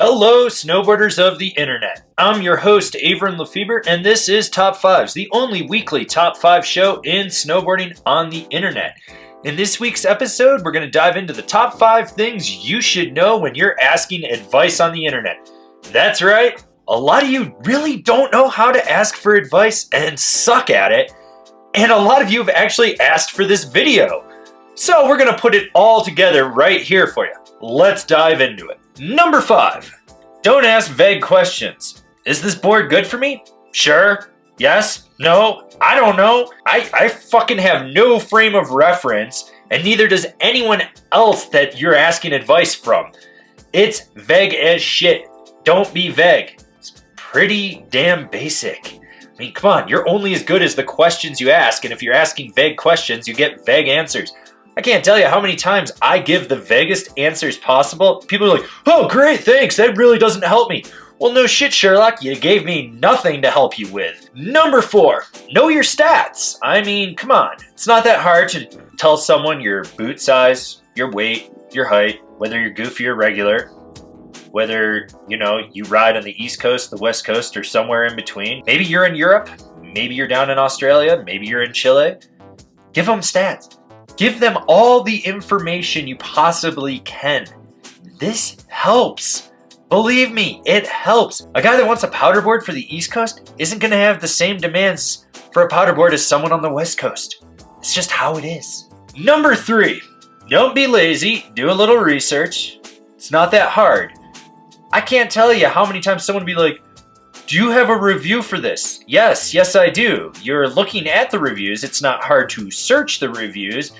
Hello, snowboarders of the internet. I'm your host, Avran LeFeber, and this is Top 5s, the only weekly Top 5 show in snowboarding on the internet. In this week's episode, we're going to dive into the top 5 things you should know when you're asking advice on the internet. That's right, a lot of you really don't know how to ask for advice and suck at it, and a lot of you have actually asked for this video. So we're going to put it all together right here for you. Let's dive into it. Number 5, don't ask vague questions. Is this board good for me? Sure. Yes. No. I don't know. I fucking have no frame of reference, and neither does anyone else that you're asking advice from. It's vague as shit. Don't be vague. It's pretty damn basic. I mean, come on, you're only as good as the questions you ask, and if you're asking vague questions, you get vague answers. I can't tell you how many times I give the vaguest answers possible. People are like, oh great, thanks, that really doesn't help me. Well, no shit, Sherlock, you gave me nothing to help you with. Number 4, know your stats. I mean, come on. It's not that hard to tell someone your boot size, your weight, your height, whether you're goofy or regular, whether, you ride on the East Coast, the West Coast, or somewhere in between. Maybe you're in Europe, maybe you're down in Australia, maybe you're in Chile. Give them stats. Give them all the information you possibly can. This helps. Believe me, it helps. A guy that wants a powder board for the East Coast isn't going to have the same demands for a powder board as someone on the West Coast. It's just how it is. Number 3, don't be lazy. Do a little research. It's not that hard. I can't tell you how many times someone will be like, do you have a review for this? Yes, I do. You're looking at the reviews. It's not hard to search the reviews.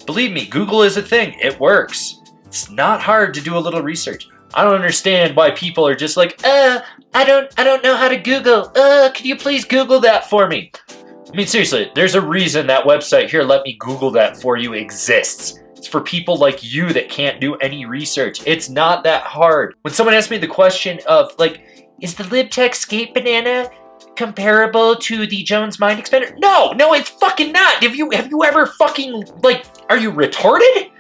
Believe me, Google is a thing. It works. It's not hard to do a little research. I don't understand why people are just like, I don't know how to Google. Could you please Google that for me? I mean, seriously, there's a reason that website here, let me Google that for you, exists. It's for people like you that can't do any research. It's not that hard. When someone asks me the question of, is the LibTech Skate Banana comparable to the Jones Mind Expander? No, it's fucking not. Have you ever fucking, are you retarded?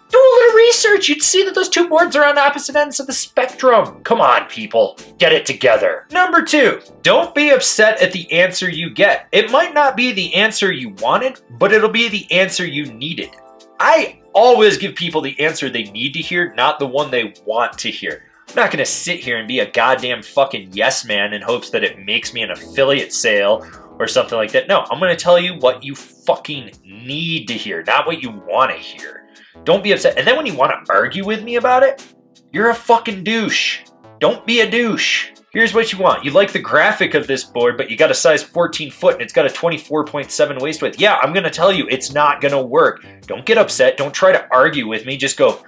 Do a little research. You'd see that those two boards are on opposite ends of the spectrum. Come on, people. Get it together. Number 2, don't be upset at the answer you get. It might not be the answer you wanted, but it'll be the answer you needed. I always give people the answer they need to hear, not the one they want to hear. I'm not going to sit here and be a goddamn fucking yes man in hopes that it makes me an affiliate sale or something like that. No, I'm going to tell you what you fucking need to hear, not what you want to hear. Don't be upset. And then when you want to argue with me about it, you're a fucking douche. Don't be a douche. Here's what you want. You like the graphic of this board, but you got a size 14 foot and it's got a 24.7 waist width. Yeah, I'm going to tell you it's not going to work. Don't get upset. Don't try to argue with me. Just go,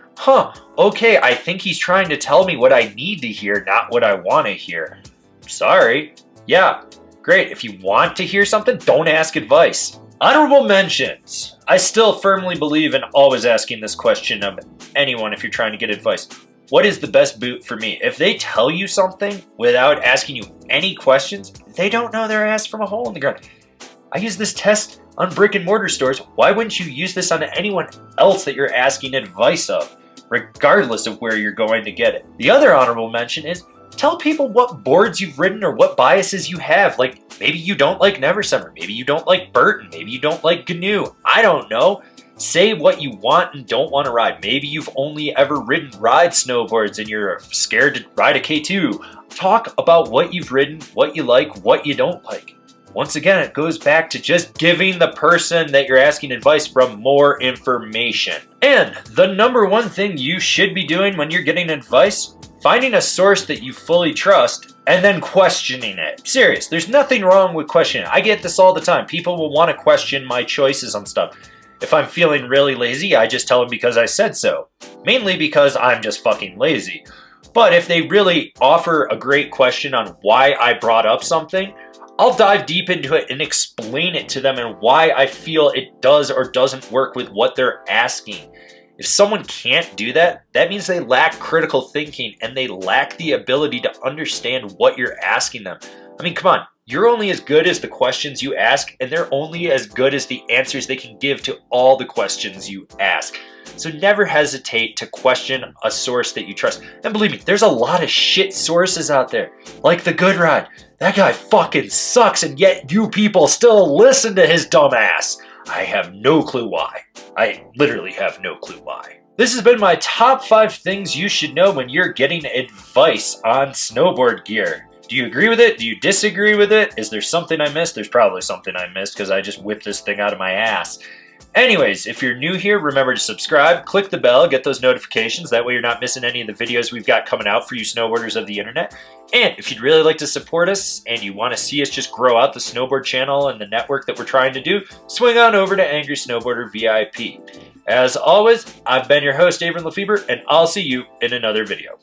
okay, I think he's trying to tell me what I need to hear, not what I want to hear. Sorry. Yeah, great. If you want to hear something, don't ask advice. Honorable mentions. I still firmly believe in always asking this question of anyone if you're trying to get advice. What is the best boot for me? If they tell you something without asking you any questions, they don't know their ass from a hole in the ground. I use this test on brick and mortar stores. Why wouldn't you use this on anyone else that you're asking advice of, regardless of where you're going to get it? The other honorable mention is tell people what boards you've ridden or what biases you have. Maybe you don't like Never Summer. Maybe you don't like Burton. Maybe you don't like GNU. I don't know. Say what you want and don't want to ride. Maybe you've only ever ridden ride snowboards and you're scared to ride a K2. Talk about what you've ridden, what you like, what you don't like. Once again, it goes back to just giving the person that you're asking advice from more information. And the number 1 thing you should be doing when you're getting advice, finding a source that you fully trust and then questioning it. Serious, there's nothing wrong with questioning. I get this all the time. People will want to question my choices on stuff. If I'm feeling really lazy, I just tell them because I said so. Mainly because I'm just fucking lazy. But if they really offer a great question on why I brought up something, I'll dive deep into it and explain it to them and why I feel it does or doesn't work with what they're asking. If someone can't do that, that means they lack critical thinking and they lack the ability to understand what you're asking them. I mean, come on. You're only as good as the questions you ask, and they're only as good as the answers they can give to all the questions you ask. So never hesitate to question a source that you trust. And believe me, there's a lot of shit sources out there, like the Good Rod. That guy fucking sucks, and yet you people still listen to his dumb ass. I have no clue why. I literally have no clue why. This has been my top 5 things you should know when you're getting advice on snowboard gear. Do you agree with it? Do you disagree with it? Is there something I missed? There's probably something I missed because I just whipped this thing out of my ass. Anyways, if you're new here, remember to subscribe, click the bell, get those notifications. That way you're not missing any of the videos we've got coming out for you snowboarders of the internet. And if you'd really like to support us and you want to see us just grow out the snowboard channel and the network that we're trying to do, swing on over to Angry Snowboarder VIP. As always, I've been your host, Avran LeFeber, and I'll see you in another video.